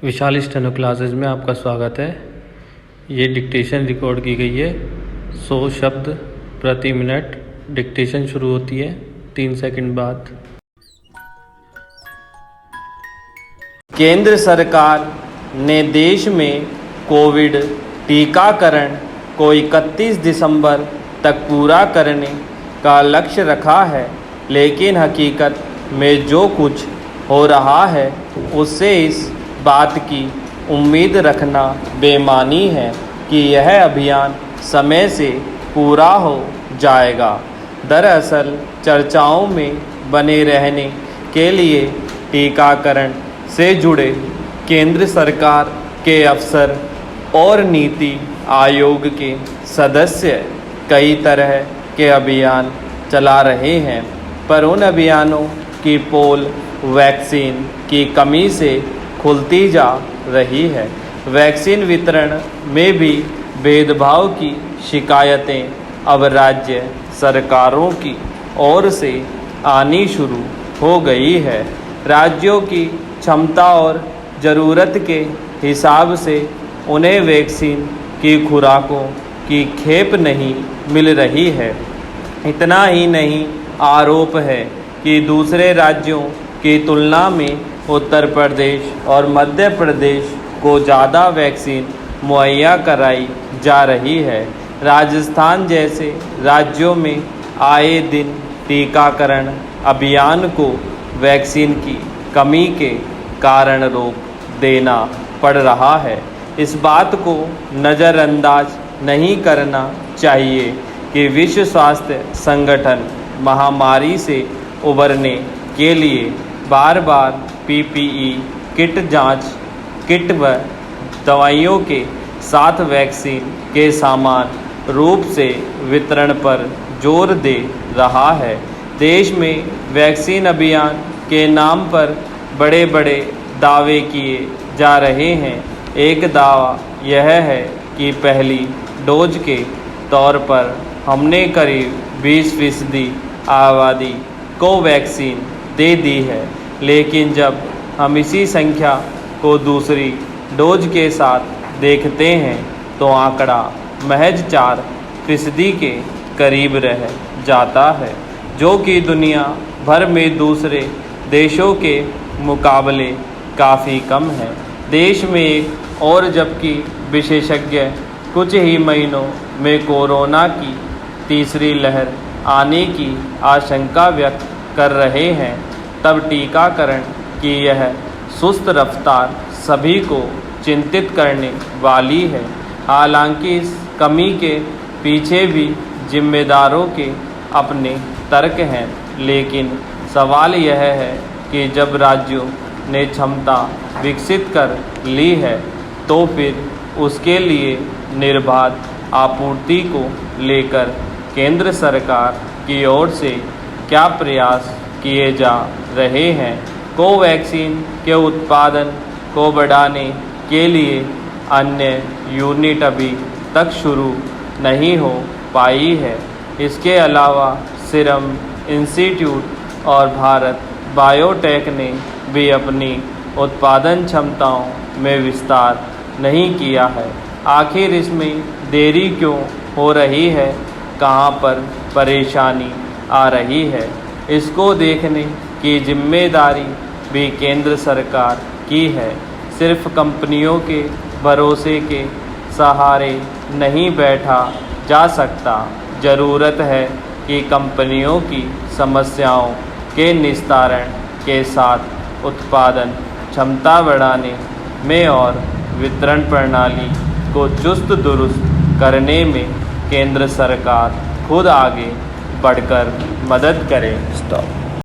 विशाल steno classes में आपका स्वागत है। ये डिक्टेशन रिकॉर्ड की गई है। 100 शब्द प्रति मिनट डिक्टेशन शुरू होती है 3 सेकंड बाद। केंद्र सरकार ने देश में कोविड टीकाकरण को 31 दिसंबर तक पूरा करने का लक्ष्य रखा है, लेकिन हकीकत में जो कुछ हो रहा है उससे इस बात की उम्मीद रखना बेमानी है कि यह अभियान समय से पूरा हो जाएगा। दरअसल चर्चाओं में बने रहने के लिए टीकाकरण से जुड़े केंद्र सरकार के अफसर और नीति आयोग के सदस्य कई तरह के अभियान चला रहे हैं, पर उन अभियानों की पोल वैक्सीन की कमी से खुलती जा रही है। वैक्सीन वितरण में भी भेदभाव की शिकायतें अब राज्य सरकारों की ओर से आनी शुरू हो गई है। राज्यों की क्षमता और ज़रूरत के हिसाब से उन्हें वैक्सीन की खुराकों की खेप नहीं मिल रही है। इतना ही नहीं, आरोप है कि दूसरे राज्यों की तुलना में उत्तर प्रदेश और मध्य प्रदेश को ज़्यादा वैक्सीन मुहैया कराई जा रही है। राजस्थान जैसे राज्यों में आए दिन टीकाकरण अभियान को वैक्सीन की कमी के कारण रोक देना पड़ रहा है। इस बात को नज़रअंदाज नहीं करना चाहिए कि विश्व स्वास्थ्य संगठन महामारी से उबरने के लिए बार बार पीपीई किट, जांच किट व दवाइयों के साथ वैक्सीन के समान रूप से वितरण पर जोर दे रहा है। देश में वैक्सीन अभियान के नाम पर बड़े बड़े दावे किए जा रहे हैं। एक दावा यह है कि पहली डोज के तौर पर हमने करीब 20% आबादी को वैक्सीन दे दी है, लेकिन जब हम इसी संख्या को दूसरी डोज के साथ देखते हैं तो आंकड़ा महज 4% के करीब रह जाता है, जो कि दुनिया भर में दूसरे देशों के मुकाबले काफ़ी कम है। देश में एक और जबकि विशेषज्ञ कुछ ही महीनों में कोरोना की तीसरी लहर आने की आशंका व्यक्त कर रहे हैं, तब टीकाकरण की यह सुस्त रफ्तार सभी को चिंतित करने वाली है। हालांकि इस कमी के पीछे भी जिम्मेदारों के अपने तर्क हैं, लेकिन सवाल यह है कि जब राज्यों ने क्षमता विकसित कर ली है तो फिर उसके लिए निर्बाध आपूर्ति को लेकर केंद्र सरकार की ओर से क्या प्रयास किए जा रहे हैं। कोवैक्सीन के उत्पादन को बढ़ाने के लिए अन्य यूनिट अभी तक शुरू नहीं हो पाई है। इसके अलावा सीरम इंस्टीट्यूट और भारत बायोटेक ने भी अपनी उत्पादन क्षमताओं में विस्तार नहीं किया है। आखिर इसमें देरी क्यों हो रही है? कहां पर परेशानी आ रही है? इसको देखने की जिम्मेदारी भी केंद्र सरकार की है। सिर्फ कंपनियों के भरोसे के सहारे नहीं बैठा जा सकता। ज़रूरत है कि कंपनियों की समस्याओं के निस्तारण के साथ उत्पादन क्षमता बढ़ाने में और वितरण प्रणाली को चुस्त दुरुस्त करने में केंद्र सरकार खुद आगे बढ़कर मदद करे। स्टॉप।